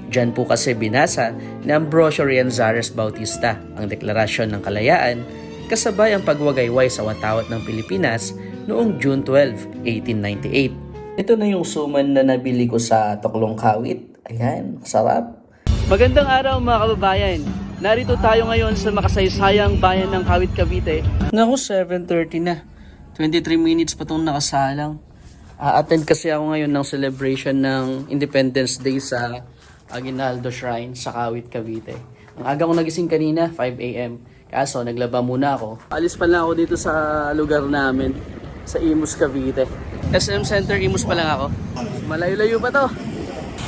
Diyan po kasi binasa ni Ambrosio Rianzares Bautista ang Deklarasyon ng Kalayaan kasabay ang pagwagayway sa watawat ng Pilipinas noong June 12, 1898. Ito na yung suman na nabili ko sa Toklong Kawit. Ayan, sarap. Magandang araw mga kababayan. Narito tayo ngayon sa makasaysayang bayan ng Kawit, Cavite. Naku, 7:30 na. 23 minutes pa itong nakasalang. Attend kasi ako ngayon ng celebration ng Independence Day sa Aguinaldo Shrine sa Kawit, Cavite. Ang aga ko nagising kanina, 5 a.m. Kaso naglaba muna ako. Alis pa lang ako dito sa lugar namin, sa Imus, Cavite. SM Center, Imus pa lang ako. Malayo-layo pa to.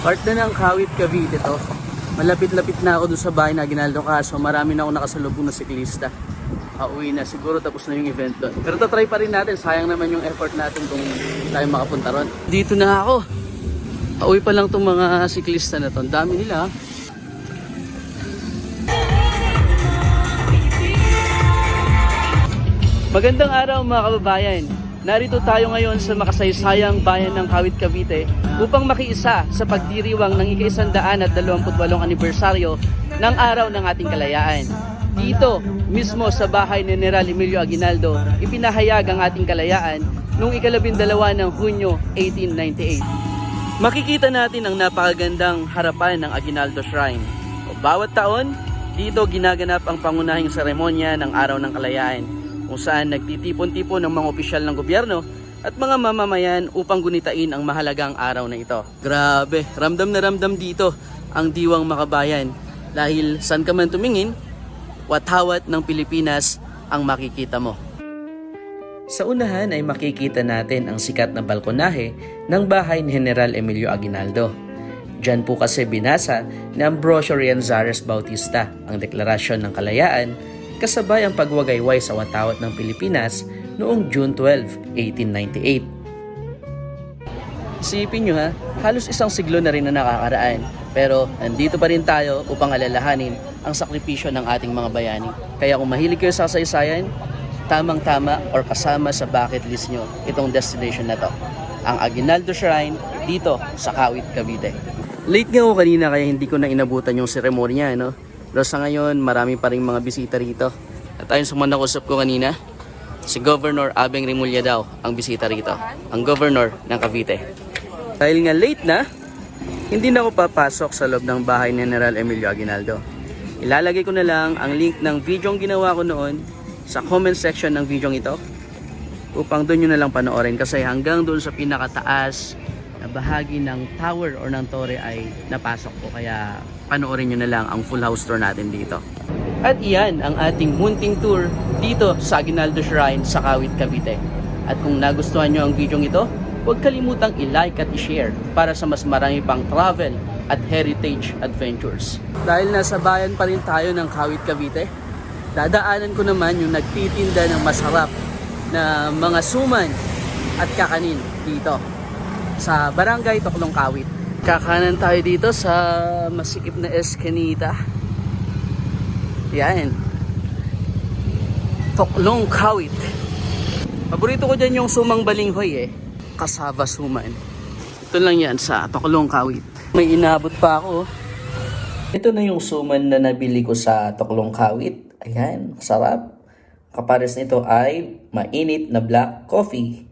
Part na ng Kawit, Cavite to. Malapit-lapit na ako doon sa bahay na Aguinaldo, kaso marami na ako nakasalubong na siklista. Pauwi na, siguro tapos na yung event doon. Pero tatry pa rin natin, sayang naman yung effort natin kung tayo makapunta ron. Dito na ako. Pauwi pa lang itong mga siklista na to. Ang dami nila. Magandang araw mga kababayan. Narito tayo ngayon sa makasaysayang bayan ng Kawit, Cavite upang makiisa sa pagdiriwang ng ika-128 anibersaryo ng Araw ng ating Kalayaan. Dito, mismo sa bahay ni General Emilio Aguinaldo, ipinahayag ang ating kalayaan noong ika-12 ng Hunyo 1898. Makikita natin ang napakagandang harapan ng Aguinaldo Shrine. Bawat taon, dito ginaganap ang pangunahing seremonya ng Araw ng Kalayaan, kung saan nagtitipon-tipon ng mga opisyal ng gobyerno at mga mamamayan upang gunitain ang mahalagang araw na ito. Grabe, ramdam na ramdam dito ang diwang makabayan dahil saan ka man tumingin, watawat ng Pilipinas ang makikita mo. Sa unahan ay makikita natin ang sikat na balkonahe ng bahay ni General Emilio Aguinaldo. Diyan po kasi binasa ni Ambrosio Rianzares Bautista ang Deklarasyon ng Kalayaan kasabay ang pagwagayway sa watawat ng Pilipinas noong June 12, 1898. Isipin nyo ha, halos isang siglo na rin na nakakaraan, pero nandito pa rin tayo upang alalahanin ang sakripisyo ng ating mga bayani. Kaya kung mahilig kayo sa kasaysayan, tamang-tama or kasama sa bucket list nyo itong destination na to, ang Aguinaldo Shrine dito sa Kawit, Cavite. Late nga ako kanina kaya hindi ko na inabutan yung seremonya, no? Pero sa ngayon, marami pa rin mga bisita rito. At ayon sa mga nakusap ko kanina, si Governor Abeng Rimulya daw ang bisita rito, ang Governor ng Cavite. Dahil nga late na, hindi na ako papasok sa loob ng bahay ni General Emilio Aguinaldo. Ilalagay ko na lang ang link ng video ang ginawa ko noon sa comment section ng video ito upang doon nyo na lang panoorin, kasi hanggang doon sa pinakataas na bahagi ng tower or ng tore ay napasok ko, kaya panoorin nyo na lang ang full house tour natin dito. At iyan ang ating munting tour dito sa Aguinaldo Shrine sa Kawit, Cavite. At kung nagustuhan nyo ang video ito, huwag kalimutang i-like at i-share para sa mas marami pang travel at heritage adventures. Dahil nasa bayan pa rin tayo ng Kawit, Cavite, dadaanan ko naman yung nagtitinda ng masarap na mga suman at kakanin dito sa Barangay Toklong Kawit. Kakanan tayo dito sa masikip na Escanita. Yan. Toklong Kawit. Paborito ko dyan yung sumang balinghoy Kasava suman. Ito lang yan sa Toklong Kawit. May inabot pa ako. Ito na yung suman na nabili ko sa Toklong Kawit. Ayan, sarap. Kapares nito ay mainit na black coffee.